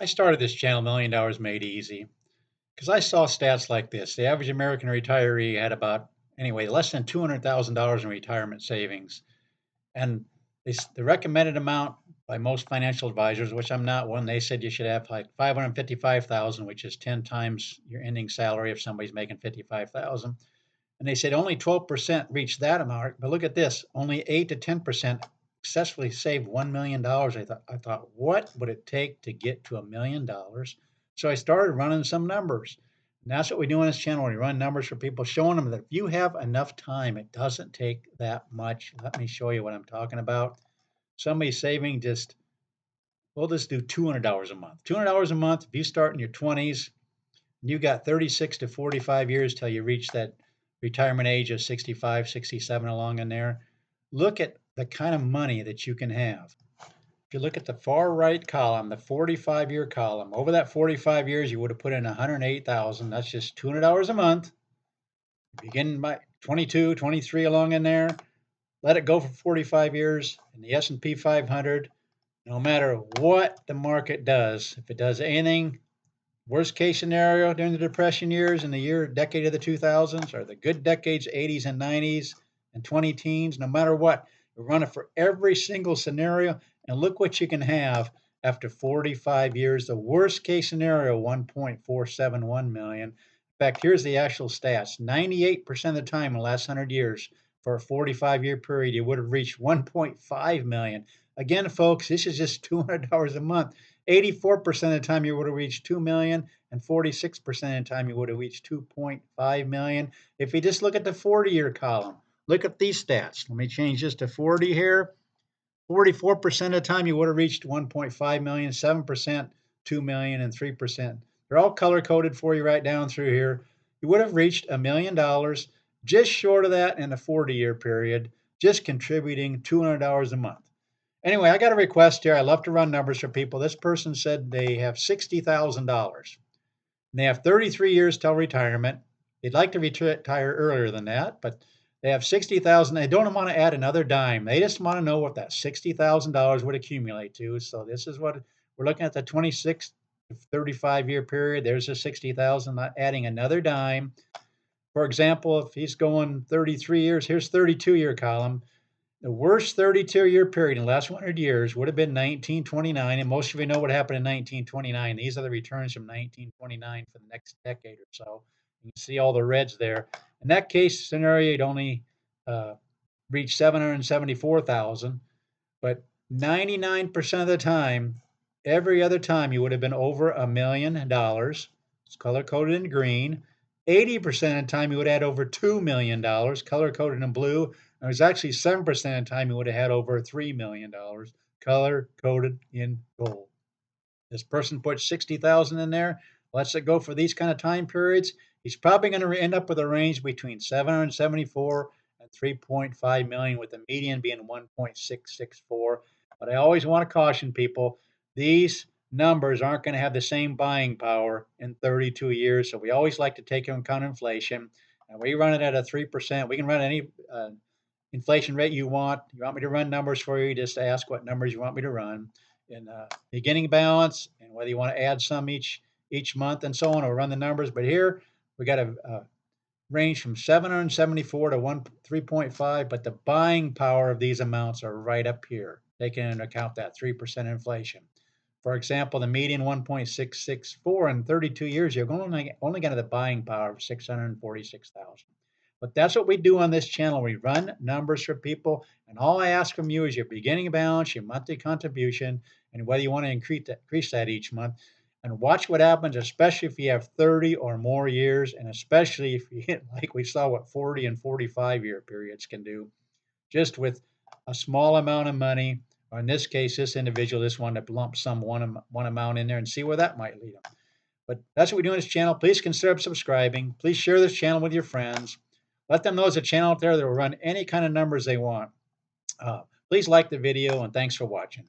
I started this channel, Million Dollars Made Easy, because I saw stats like this. The average American retiree had less than $200,000 in retirement savings. And the recommended amount by most financial advisors, which I'm not one, they said you should have like 555,000, which is 10 times your ending salary if somebody's making 55,000. And they said only 12% reached that amount. But look at this, only 8 to 10% successfully saved $1 million. I thought, what would it take to get to $1 million? So I started running some numbers. And that's what we do on this channel. We run numbers for people, showing them that if you have enough time, it doesn't take that much. Let me show you what I'm talking about. Somebody saving we'll just do $200 a month. $200 a month, if you start in your 20s, and you got 36 to 45 years till you reach that retirement age of 65, 67 along in there. Look at the kind of money that you can have. If you look at the far right column, the 45-year column, over that 45 years, you would have put in 108,000. That's just $200 a month. Begin by 22, 23 along in there. Let it go for 45 years in the S&P 500. No matter what the market does, if it does anything, worst case scenario during the Depression years in the decade of the 2000s, or the good decades, 80s and 90s and 20 teens, no matter what, we run it for every single scenario. And look what you can have after 45 years. The worst case scenario, 1.471 million. In fact, here's the actual stats. 98% of the time in the last 100 years, for a 45-year period, you would have reached 1.5 million. Again, folks, this is just $200 a month. 84% of the time you would have reached 2 million, and 46% of the time you would have reached 2.5 million. If you just look at the 40-year column, look at these stats. Let me change this to 40 here. 44% of the time you would have reached 1.5 million, 7%, 2 million, and 3%. They're all color coded for you right down through here. You would have reached $1 million, just short of that in a 40-year period, just contributing $200 a month. Anyway, I got a request here. I love to run numbers for people. This person said they have $60,000. They have 33 years till retirement. They'd like to retire earlier than that, but they have 60,000. They don't want to add another dime. They just want to know what that $60,000 would accumulate to. So this is what we're looking at: the 26 to 35-year period. There's a 60,000, not adding another dime. For example, if he's going 33 years, here's 32-year column. The worst 32-year period in the last 100 years would have been 1929, and most of you know what happened in 1929. These are the returns from 1929 for the next decade or so. You can see all the reds there. In that case scenario, you'd only reach 774,000, but 99% of the time, every other time, you would have been over $1 million. It's color coded in green. 80% of the time, you would have had over $2 million, color coded in blue. It was actually 7% of the time you would have had over $3 million, color coded in gold. This person put 60,000 in there. Let's go for these kind of time periods. He's probably going to end up with a range between 774 and 3.5 million, with the median being 1.664. But I always want to caution people, these numbers aren't going to have the same buying power in 32 years. So we always like to take into account inflation. And we run it at a 3%. We can run any inflation rate you want. You want me to run numbers for you, just ask what numbers you want me to run in beginning balance, and whether you want to add some each month and so on, or run the numbers. But here we got a range from 774 to 3.5, but the buying power of these amounts are right up here, taking into account that 3% inflation. For example, the median 1.664 in 32 years, you're only going to have the buying power of 646,000. But that's what we do on this channel. We run numbers for people, and all I ask from you is your beginning balance, your monthly contribution, and whether you want to increase that each month. And watch what happens, especially if you have 30 or more years, and especially if you hit, like we saw, what 40 and 45-year periods can do, just with a small amount of money. Or in this case, this individual just wanted to lump sum one amount in there and see where that might lead them. But that's what we do on this channel. Please consider subscribing. Please share this channel with your friends. Let them know there's a channel out there that will run any kind of numbers they want. Please like the video, and thanks for watching.